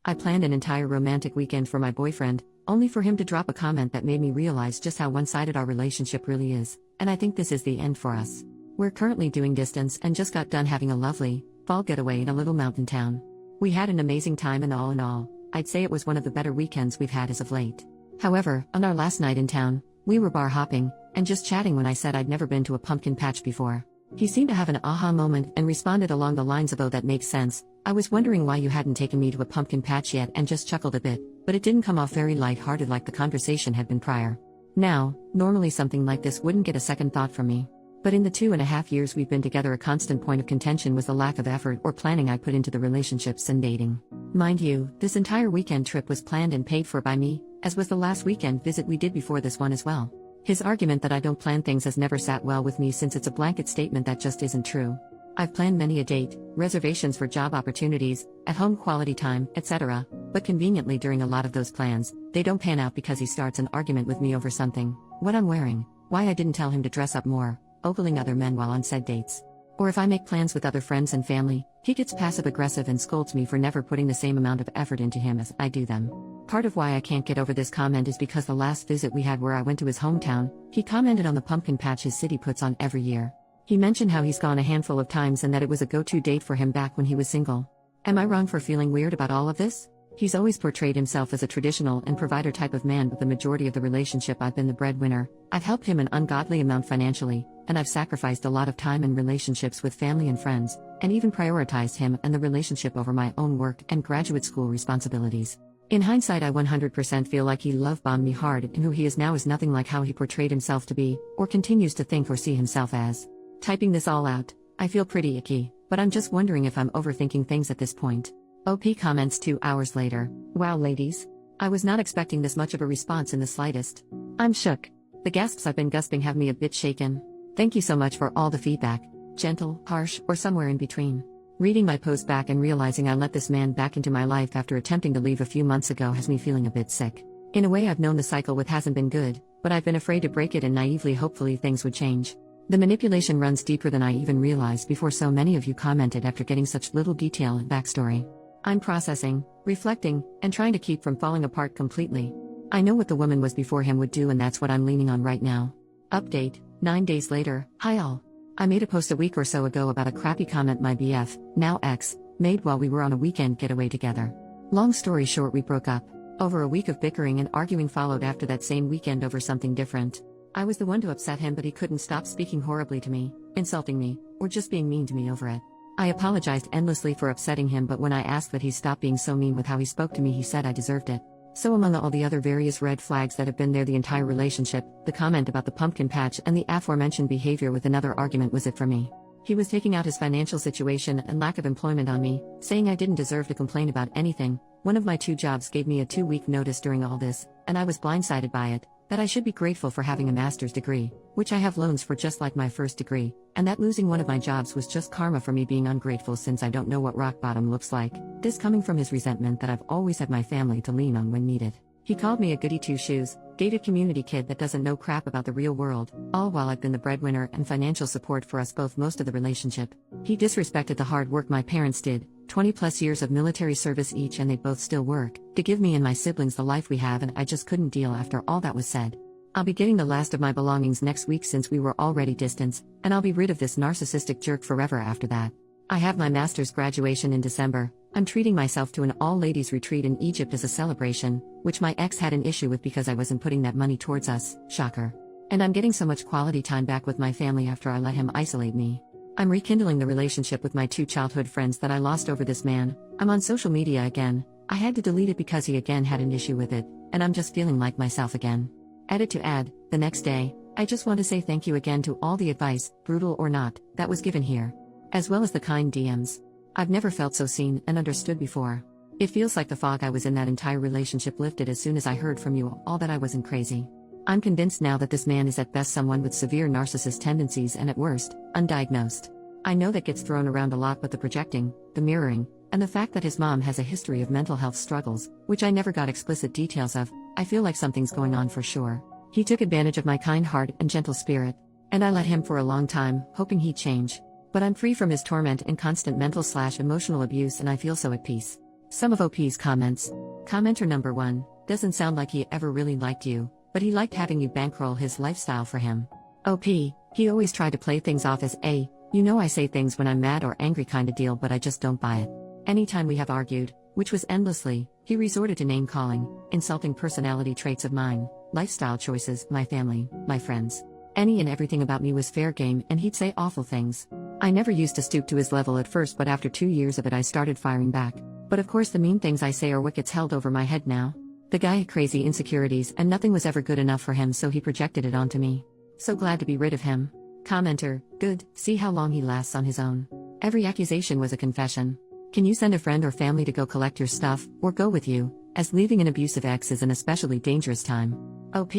I planned an entire romantic weekend for my boyfriend, only for him to drop a comment that made me realize just how one-sided our relationship really is, and I think this is the end for us. We're currently doing distance and just got done having a lovely, fall getaway in a little mountain town. We had an amazing time and all in all, I'd say it was one of the better weekends we've had as of late. However, on our last night in town, we were bar hopping, and just chatting when I said I'd never been to a pumpkin patch before. He seemed to have an aha moment and responded along the lines of, "Oh, that makes sense. I was wondering why you hadn't taken me to a pumpkin patch yet," and just chuckled a bit, but it didn't come off very light-hearted like the conversation had been prior. Now, normally something like this wouldn't get a second thought from me. But in the 2.5 years we've been together, a constant point of contention was the lack of effort or planning I put into the relationships and dating. Mind you, this entire weekend trip was planned and paid for by me, as was the last weekend visit we did before this one as well. His argument that I don't plan things has never sat well with me, since it's a blanket statement that just isn't true. I've planned many a date, reservations for job opportunities, at-home quality time, etc., but conveniently during a lot of those plans, they don't pan out because he starts an argument with me over something: what I'm wearing, why I didn't tell him to dress up more, ogling other men while on said dates. Or if I make plans with other friends and family, he gets passive-aggressive and scolds me for never putting the same amount of effort into him as I do them. Part of why I can't get over this comment is because the last visit we had where I went to his hometown, he commented on the pumpkin patch his city puts on every year. He mentioned how he's gone a handful of times and that it was a go-to date for him back when he was single. Am I wrong for feeling weird about all of this? He's always portrayed himself as a traditional and provider type of man, but the majority of the relationship I've been the breadwinner. I've helped him an ungodly amount financially, and I've sacrificed a lot of time in relationships with family and friends, and even prioritized him and the relationship over my own work and graduate school responsibilities. In hindsight, I 100% feel like he love-bombed me hard, and who he is now is nothing like how he portrayed himself to be, or continues to think or see himself as. Typing this all out, I feel pretty icky, but I'm just wondering if I'm overthinking things at this point. OP comments 2 hours later. Wow, ladies. I was not expecting this much of a response in the slightest. I'm shook. The gasps I've been gasping have me a bit shaken. Thank you so much for all the feedback. Gentle, harsh, or somewhere in between. Reading my post back and realizing I let this man back into my life after attempting to leave a few months ago has me feeling a bit sick. In a way, I've known the cycle with hasn't been good, but I've been afraid to break it and naively hopefully things would change. The manipulation runs deeper than I even realized before so many of you commented after getting such little detail and backstory. I'm processing, reflecting, and trying to keep from falling apart completely. I know what the woman was before him would do, and that's what I'm leaning on right now. Update, 9 days later. Hi all. I made a post a week or so ago about a crappy comment my BF, now ex, made while we were on a weekend getaway together. Long story short, we broke up. Over a week of bickering and arguing followed after that same weekend over something different. I was the one to upset him, but he couldn't stop speaking horribly to me, insulting me, or just being mean to me over it. I apologized endlessly for upsetting him, but when I asked that he stop being so mean with how he spoke to me, he said I deserved it. So among all the other various red flags that have been there the entire relationship, the comment about the pumpkin patch and the aforementioned behavior with another argument was it for me. He was taking out his financial situation and lack of employment on me, saying I didn't deserve to complain about anything. One of my 2 jobs gave me a 2-week notice during all this, and I was blindsided by it. That I should be grateful for having a master's degree, which I have loans for just like my first degree, and that losing one of my jobs was just karma for me being ungrateful since I don't know what rock bottom looks like. This coming from his resentment that I've always had my family to lean on when needed. He called me a goody two-shoes, gated community kid that doesn't know crap about the real world, all while I've been the breadwinner and financial support for us both most of the relationship. He disrespected the hard work my parents did, 20+ years of military service each, and they both still work, to give me and my siblings the life we have, and I just couldn't deal after all that was said. I'll be getting the last of my belongings next week since we were already distanced, and I'll be rid of this narcissistic jerk forever after that. I have my master's graduation in December. I'm treating myself to an all-ladies retreat in Egypt as a celebration, which my ex had an issue with because I wasn't putting that money towards us, shocker. And I'm getting so much quality time back with my family after I let him isolate me. I'm rekindling the relationship with my 2 childhood friends that I lost over this man. I'm on social media again. I had to delete it because he again had an issue with it, and I'm just feeling like myself again. Edit to add, the next day, I just want to say thank you again to all the advice, brutal or not, that was given here. As well as the kind DMs. I've never felt so seen and understood before. It feels like the fog I was in that entire relationship lifted as soon as I heard from you all that I wasn't crazy. I'm convinced now that this man is at best someone with severe narcissist tendencies and at worst, undiagnosed. I know that gets thrown around a lot, but the projecting, the mirroring, and the fact that his mom has a history of mental health struggles, which I never got explicit details of, I feel like something's going on for sure. He took advantage of my kind heart and gentle spirit, and I let him for a long time, hoping he'd change. But I'm free from his torment and constant mental/emotional abuse, and I feel so at peace. Some of OP's comments. Commenter number 1, doesn't sound like he ever really liked you, but he liked having you bankroll his lifestyle for him. OP, he always tried to play things off as a, you know I say things when I'm mad or angry kinda deal, but I just don't buy it. Anytime we have argued, which was endlessly, he resorted to name calling, insulting personality traits of mine, lifestyle choices, my family, my friends. Any and everything about me was fair game, and he'd say awful things. I never used to stoop to his level at first, but after 2 years of it I started firing back. But of course the mean things I say are what gets held over my head now. The guy had crazy insecurities and nothing was ever good enough for him, so he projected it onto me. So glad to be rid of him. Commenter, good, see how long he lasts on his own. Every accusation was a confession. Can you send a friend or family to go collect your stuff, or go with you, as leaving an abusive ex is an especially dangerous time. OP,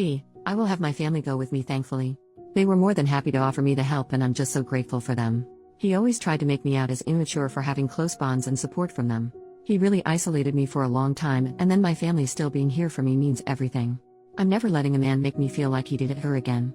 I will have my family go with me thankfully. They were more than happy to offer me the help and I'm just so grateful for them. He always tried to make me out as immature for having close bonds and support from them. He really isolated me for a long time, and then my family still being here for me means everything. I'm never letting a man make me feel like he did it her again.